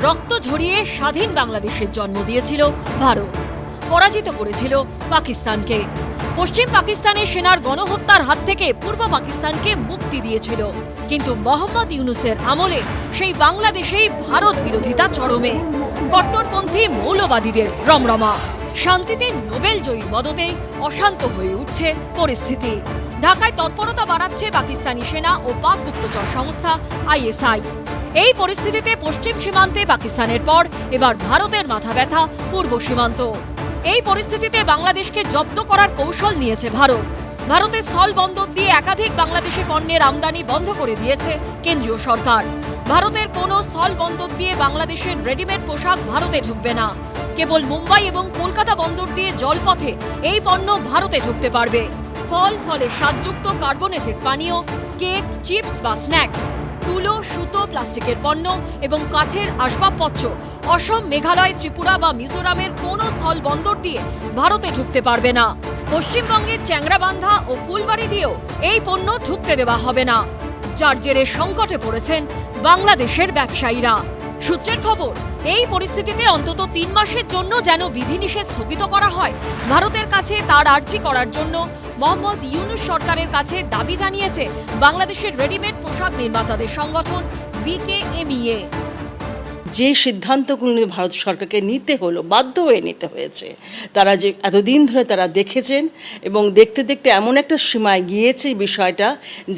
রক্ত ঝরিয়ে স্বাধীন বাংলাদেশের জন্ম দিয়েছিল ভারত, পরাজিত করেছিল পাকিস্তানকে। পশ্চিম পাকিস্তানের সেনার গণহত্যার হাত থেকে পূর্ব পাকিস্তানকে মুক্তি দিয়েছিল। কিন্তু মোহাম্মদ ইউনূসের আমলে সেই বাংলাদেশেই ভারত বিরোধিতা চরমে, কট্টরপন্থী মৌলবাদীদের রমরমা। শান্তিতে নোবেল জয়ীর মদতেই অশান্ত হয়ে উঠছে পরিস্থিতি। ঢাকায় তৎপরতা বাড়াচ্ছে পাকিস্তানি সেনা ও পাক গুপ্তচর সংস্থা ISI। এই পরিস্থিতিতে পশ্চিম সীমান্তে পাকিস্তানের পর এবার ভারতের মাথা ব্যথা পূর্ব সীমান্ত। এই পরিস্থিতিতে বাংলাদেশকে জব্দ করার কৌশল নিয়েছে ভারত। ভারতের স্থল বন্দর দিয়ে একাধিক বাংলাদেশি পণ্যের আমদানি বন্ধ করে দিয়েছে কেন্দ্রীয় সরকার। ভারতের কোনো স্থল বন্দর দিয়ে বাংলাদেশের রেডিমেড পোশাক ভারতে ঢুকবে না। কেবল মুম্বাই এবং কলকাতা বন্দর দিয়ে জলপথে এই পণ্য ভারতে ঢুকতে পারবে। ফলে স্বাদযুক্ত কার্বনেটেড পানীয়, কেক, চিপস বা স্ন্যাক্স, তুলো, সুতো, প্লাস্টিকের পণ্য এবং কাঠের আসবাবপত্র অসম, মেঘালয়, ত্রিপুরা বা মিজোরামের কোনো স্থল বন্দর দিয়ে ভারতে ঢুকতে পারবে না। পশ্চিমবঙ্গের চ্যাংরাবান্ধা ও ফুলবাড়ি দিয়েও এই পণ্য ঢুকতে দেওয়া হবে না, যার জেরে সংকটে পড়েছেন বাংলাদেশের ব্যবসায়ীরা। সূত্রের খবর, এই পরিস্থিতিতে অন্তত 3 মাসের জন্য যেন বিধিনিষেধ স্থগিত করা হয়। ভারতের কাছে তার আর্জি করার জন্য মোহাম্মদ ইউনূস সরকারের কাছে দাবি জানিয়েছে বাংলাদেশের রেডিমেড পোশাক নির্মাতাদের সংগঠন BKMEA। যে সিদ্ধান্তগুলো ভারত সরকারকে নিতে হলো, বাধ্য হয়ে নিতে হয়েছে, তারা যে এতদিন ধরে তারা দেখেছেন এবং দেখতে দেখতে এমন একটা সীমায় গিয়েছে বিষয়টা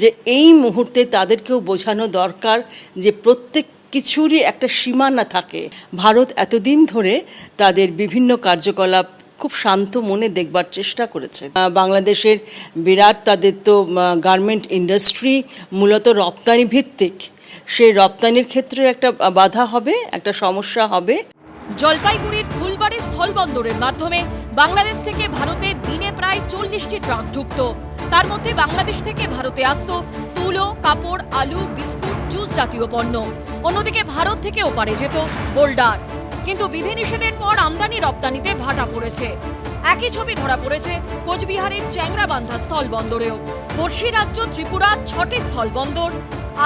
যে এই মুহূর্তে তাদেরকেও বোঝানো দরকার যে প্রত্যেক কিছুরই একটা সীমানা থাকে। ভারত এতদিন ধরে তাদের বিভিন্ন কার্যকলাপ খুব শান্ত মনে দেখবার চেষ্টা করেছে। বাংলাদেশের বিরাট তাদের তো গার্মেন্ট ইন্ডাস্ট্রি মূলত রপ্তানি ভিত্তিক, সেই রপ্তানির ক্ষেত্রে একটা বাধা হবে, একটা সমস্যা হবে। জলপাইগুড়ির ফুলবাড়ি স্থলবন্দরের মাধ্যমে বাংলাদেশ থেকে ভারতে দিনে প্রায় 40টি ট্রাক ঢুকত। তার মধ্যে বাংলাদেশ থেকে ভারতে আসত তুলো, কাপড়, আলু, বিস্কুট, জুস জাতীয় পণ্য। অন্যদিকে ভারত থেকে ওপারে যেত বোল্ডার। কিন্তু বিধিনিষেধের পর আমদানি রপ্তানিতে ভাটা পড়েছে। একই ছবি ধরা পড়েছে কোচবিহারের চ্যাংরাবান্ধা স্থল বন্দরেও। পড়শি রাজ্য ত্রিপুরা 6টি স্থল বন্দর,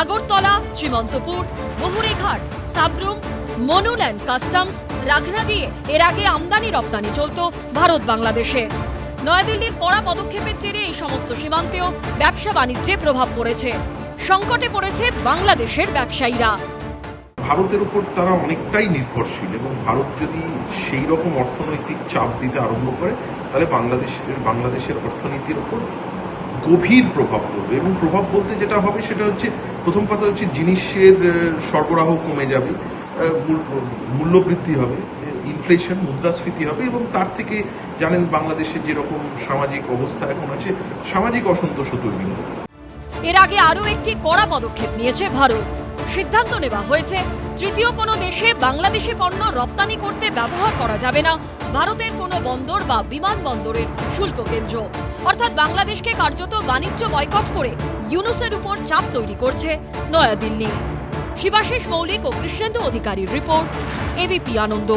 আগরতলা, শ্রীমন্তপুর, বহুরীঘাট, সাবরুম, মনুল অ্যান্ড কাস্টমস, রাঘনা দিয়ে এর আগে আমদানি রপ্তানি চলত ভারত বাংলাদেশে। নয়াদিল্লির কড়া পদক্ষেপের জেরে এই সমস্ত সীমান্তেও ব্যবসা বাণিজ্যে প্রভাব পড়েছে। সংকটে পড়েছে বাংলাদেশের ব্যবসায়ীরা। ভারতের উপর তারা অনেকটাই নির্ভরশীল এবং ভারত যদি সেই রকম অর্থনৈতিক চাপ দিতে আরম্ভ করে তাহলে বাংলাদেশের অর্থনীতির উপর গভীর প্রভাব পড়বে। এবং প্রভাব বলতে যেটা হবে সেটা হচ্ছে, প্রথম কথা হচ্ছে জিনিসের সরবরাহ কমে যাবে, মূল্যবৃদ্ধি হবে, ইনফ্লেশন, মুদ্রাস্ফীতি হবে এবং তার থেকে জানেন বাংলাদেশের যেরকম সামাজিক অবস্থা এখন আছে, সামাজিক অসন্তোষও তৈরি হবে। এর আগে আরও একটি কড়া পদক্ষেপ নিয়েছে ভারত। সিদ্ধান্ত নেওয়া হয়েছে তৃতীয় কোনো দেশে বাংলাদেশি পণ্য রপ্তানি করতে ব্যবহার করা যাবে না ভারতের কোনো বন্দর বা বিমানবন্দরের শুল্ক কেন্দ্র। অর্থাৎ বাংলাদেশকে কার্যত বাণিজ্য বয়কট করে ইউনূসের উপর চাপ তৈরি করছে নয়াদিল্লি। শিবাশিস মৌলিক ও কৃষ্ণেন্দু অধিকারীর রিপোর্ট, ABP আনন্দ।